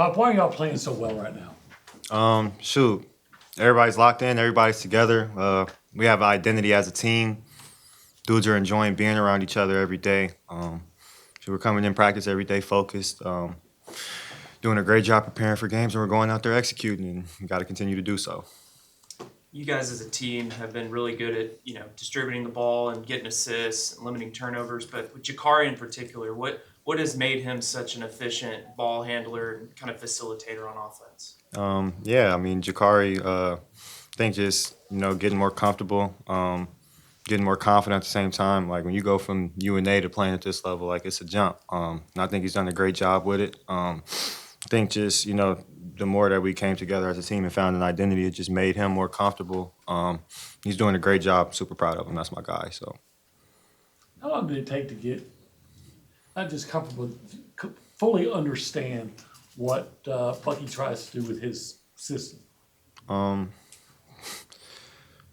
Pop, why are y'all playing so well right now? Shoot, everybody's locked in. Everybody's together. We have an identity as a team. Dudes are enjoying being around each other every day. So we're coming in practice every day, focused, doing a great job preparing for games, and we're going out there executing, and we got to continue to do so. You guys as a team have been really good at, distributing the ball and getting assists and limiting turnovers. But with Jacari in particular, what has made him such an efficient ball handler and kind of facilitator on offense? Yeah, I mean, Jacari, I think just, getting more comfortable, getting more confident at the same time. Like when you go from UNA to playing at this level, like it's a jump. And I think he's done a great job with it. I think just, the more that we came together as a team and found an identity, it just made him more comfortable. He's doing a great job. Super proud of him. That's my guy. So, How long did it take to get not just comfortable, fully understand what Bucky tries to do with his system?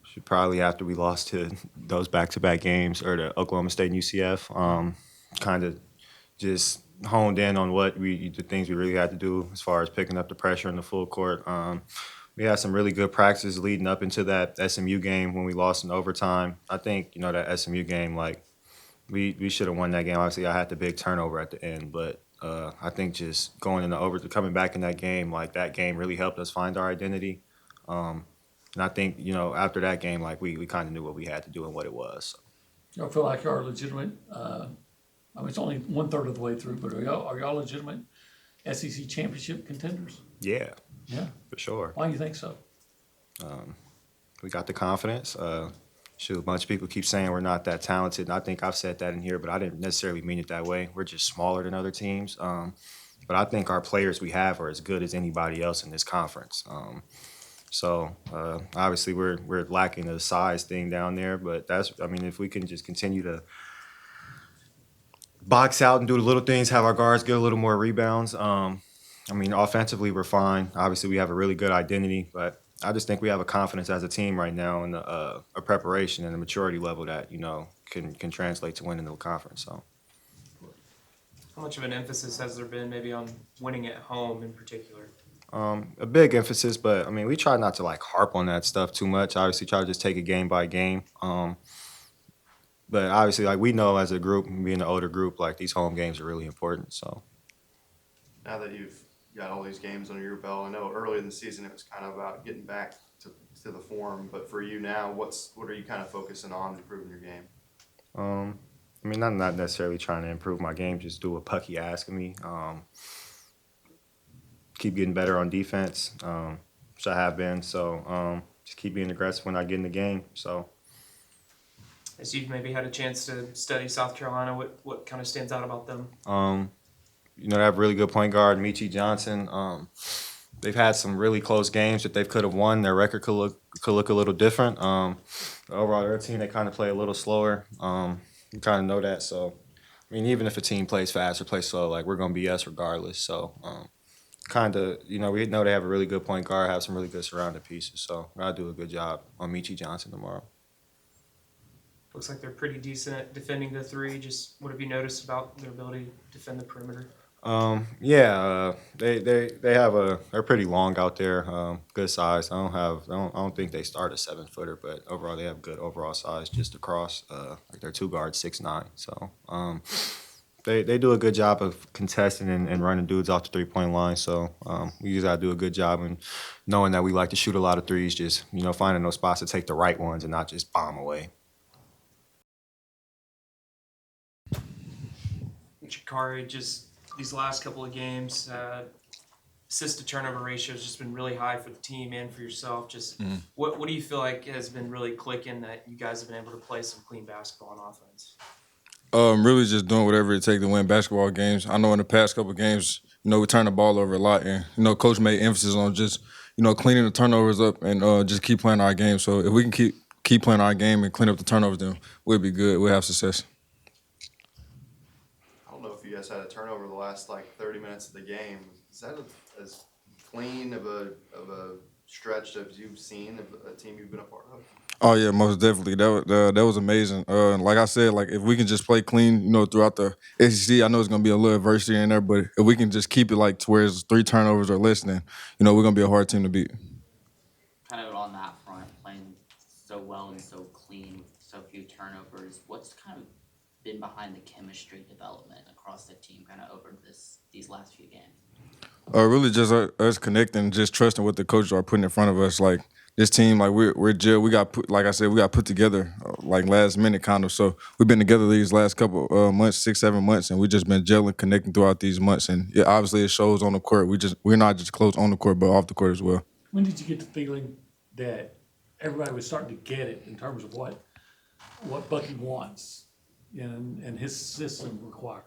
should probably after we lost to those back-to-back games or the Oklahoma State and UCF, kind of just honed in on the things we really had to do as far as picking up the pressure in the full court. We had some really good practices leading up into that SMU game when we lost in overtime. I think that SMU game, like we should have won that game. Obviously, I had the big turnover at the end, but I think just going into coming back in that game, like that game really helped us find our identity. And I think after that game, like we kind of knew what we had to do and what it was. So. Y'all feel like y'all are legitimate? It's only 1/3 of the way through, but are y'all legitimate SEC championship contenders? Yeah, Yeah. for sure. Why do you think so? We got the confidence. Shoot, a bunch of people keep saying we're not that talented, and I think I've said that in here, but I didn't necessarily mean it that way. We're just smaller than other teams. But I think our players we have are as good as anybody else in this conference. So obviously we're lacking the size thing down there, but if we can just continue to box out and do the little things, have our guards get a little more rebounds. Offensively we're fine. Obviously we have a really good identity, but I just think we have a confidence as a team right now and a preparation and a maturity level that can translate to winning the conference. So. How much of an emphasis has there been maybe on winning at home in particular? A big emphasis, but we try not to harp on that stuff too much. Obviously, try to just take it game by game. But obviously, we know as a group, being an older group, these home games are really important. So now that you've got all these games under your belt, I know early in the season it was kind of about getting back to the form. But for you now, what are you kind of focusing on improving your game? I'm not necessarily trying to improve my game. Just do what Pucky asking me. Keep getting better on defense, which I have been. So just keep being aggressive when I get in the game. So. As you've maybe had a chance to study South Carolina, what kind of stands out about them? They have a really good point guard, Michi Johnson. They've had some really close games that they could have won. Their record could look a little different. Overall, their team, they kind of play a little slower. You kind of know that. So, even if a team plays fast or plays slow, we're going to be us regardless. So, we know they have a really good point guard, have some really good surrounding pieces. So, I'll do a good job on Michi Johnson tomorrow. Looks like they're pretty decent at defending the three. Just what have you noticed about their ability to defend the perimeter? They're pretty long out there, good size. I don't think they start a 7-footer, but overall they have good overall size just across. They're two guards, 6'9". So they do a good job of contesting and running dudes off the 3-point line. So we just gotta do a good job and knowing that we like to shoot a lot of threes, just finding those spots to take the right ones and not just bomb away. Jacari, just these last couple of games, assist to turnover ratio has just been really high for the team and for yourself. Just what do you feel like has been really clicking that you guys have been able to play some clean basketball on offense? Really just doing whatever it takes to win basketball games. I know in the past couple of games, we turned the ball over a lot, and Coach made emphasis on just cleaning the turnovers up and just keep playing our game. So if we can keep playing our game and clean up the turnovers, then we'll be good. We'll have success. I don't know if you guys had a turnover the last 30 minutes of the game. Is that as clean of a stretch as you've seen of a team you've been a part of? Oh yeah, most definitely. That was amazing. Like I said, like if we can just play clean, throughout the SEC, I know it's gonna be a little adversity in there, but if we can just keep it like to where it's 3 turnovers or less, then we're gonna be a hard team to beat. Kind of on that front, playing so well and so clean with so few turnovers, what's kind of been behind the chemistry development across the team kind of over these last few games? Really just us connecting, just trusting what the coaches are putting in front of us. Like this team, like we're gel. We got put, like I said, we got put together like last minute kind of. So we've been together these last couple months, 6-7 months, and we just been gelling, connecting throughout these months. And obviously it shows on the court. We're not just close on the court, but off the court as well. When did you get the feeling that everybody was starting to get it in terms of what Bucky wants and his system requires?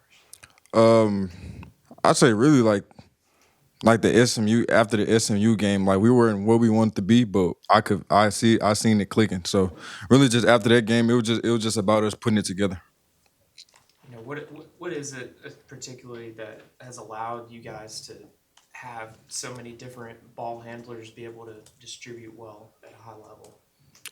I'd say really like the SMU after the SMU game, like we were in where we wanted to be, but I seen it clicking. So really, just after that game, it was just about us putting it together. What is it particularly that has allowed you guys to have so many different ball handlers be able to distribute well at a high level?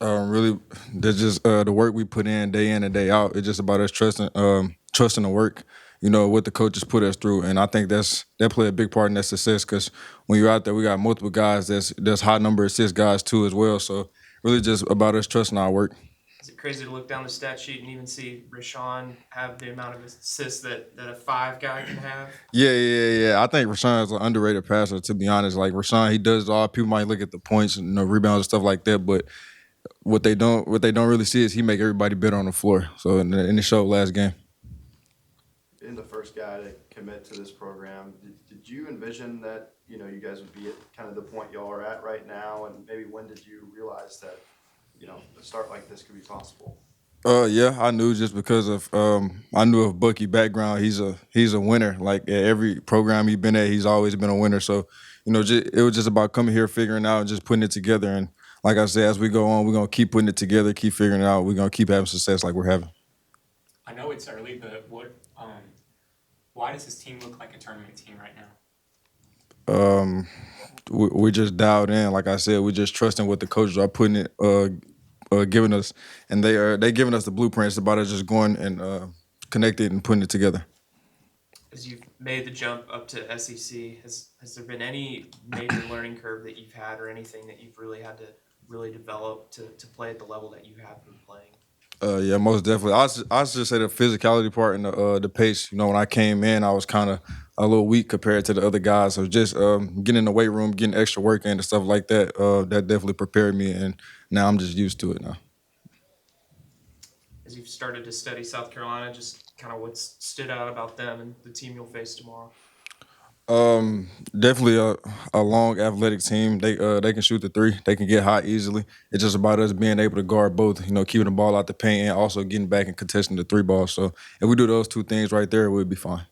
Really, that's just the work we put in and day out. It's just about us trusting the work, what the coaches put us through, and I think that played a big part in that success. Because when you're out there, we got multiple guys that's high number assist guys too as well. So really, just about us trusting our work. Is it crazy to look down the stat sheet and even see Rashawn have the amount of assists that a 5 guy can have? Yeah. I think Rashawn is an underrated passer, to be honest. Like Rashawn, he does it all. People might look at the points and rebounds and stuff like that, but what they don't really see is he make everybody better on the floor. So in the show last game. Being the first guy to commit to this program, did you envision that you guys would be at kind of the point y'all are at right now, and maybe when did you realize that a start like this could be possible? Yeah, I knew just because of I knew of Bucky background. He's a winner. Like at every program he's been at, he's always been a winner. So it was just about coming here, figuring out, and just putting it together. And like I said, as we go on, we're gonna keep putting it together, keep figuring it out. We're gonna keep having success like we're having. I know it's early, but why does this team look like a tournament team right now? We're just dialed in. Like I said, we're just trusting what the coaches are putting it, giving us, and they giving us the blueprint. It's about us just going and connecting and putting it together. As you've made the jump up to SEC, has there been any major learning curve that you've had, or anything that you've really had to really develop to play at the level that you have been playing? Yeah, most definitely. I just say the physicality part and the pace. When I came in, I was kind of a little weak compared to the other guys. So just getting in the weight room, getting extra work in and stuff like that, that definitely prepared me. And now I'm just used to it now. As you've started to study South Carolina, just kind of what's stood out about them and the team you'll face tomorrow? Definitely a long athletic team. They can shoot the 3. They can get hot easily. It's just about us being able to guard both, keeping the ball out the paint and also getting back and contesting the 3 ball. So if we do those 2 things right there, we'll be fine.